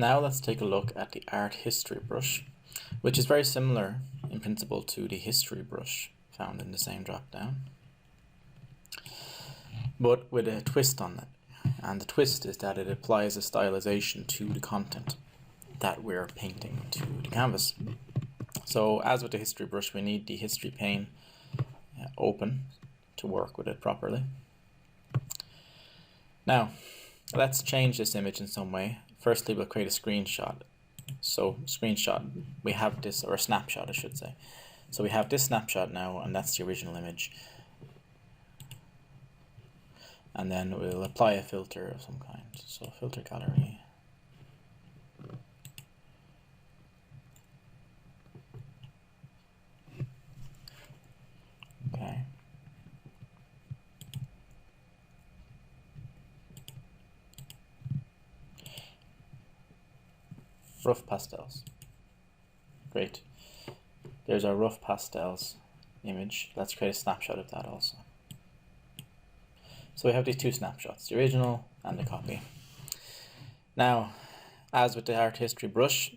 Now let's take a look at the art history brush, which is very similar in principle to the history brush found in the same drop down, but with a twist on it. And the twist is that it applies a stylization to the content that we're painting to the canvas. So as with the history brush, we need the history pane open to work with it properly. Now let's change this image in some way. Firstly, we'll create a screenshot. So screenshot, we have this, or a snapshot I should say. So we have this snapshot now, and that's the original image. And then we'll apply a filter of some kind. So filter gallery. Okay. Rough pastels. Great. There's our rough pastels image. Let's create a snapshot of that also. So we have these two snapshots, the original and the copy. Now, as with the art history brush,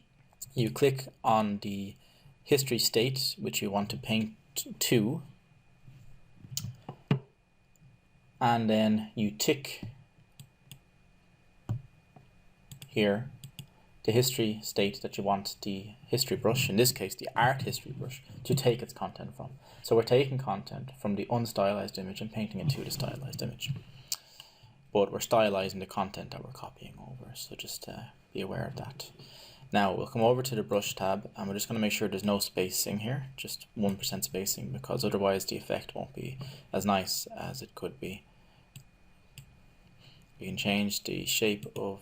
you click on the history state which you want to paint to, and then you tick here the history state that you want the history brush, in this case the art history brush, to take its content from. So we're taking content from the unstylized image and painting it to the stylized image. But we're stylizing the content that we're copying over, so just be aware of that. Now we'll come over to the brush tab, and we're just going to make sure there's no spacing here, just 1% spacing, because otherwise the effect won't be as nice as it could be. We can change the shape of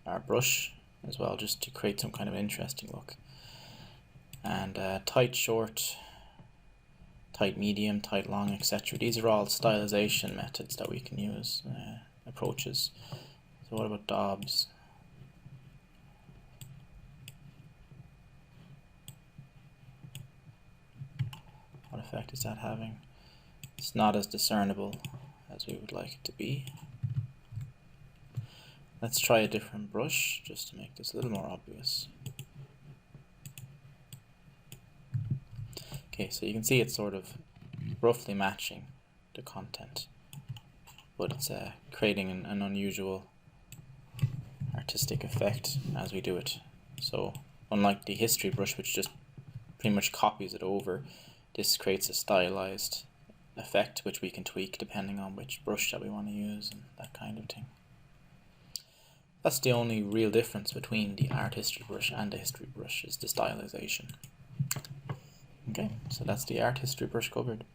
our brush as well, just to create some kind of interesting look. And tight, short, tight, medium, tight, long, etc. These are all stylization methods that we can use, approaches. So what about Dobbs? What effect is that having? It's not as discernible as we would like it to be. Let's try a different brush just to make this a little more obvious. Okay, so you can see it's sort of roughly matching the content, but it's creating an unusual artistic effect as we do it. So unlike the history brush, which just pretty much copies it over, this creates a stylized effect which we can tweak depending on which brush that we want to use and that kind of thing. That's the only real difference between the art history brush and the history brush, is the stylization. Okay, so that's the art history brush covered.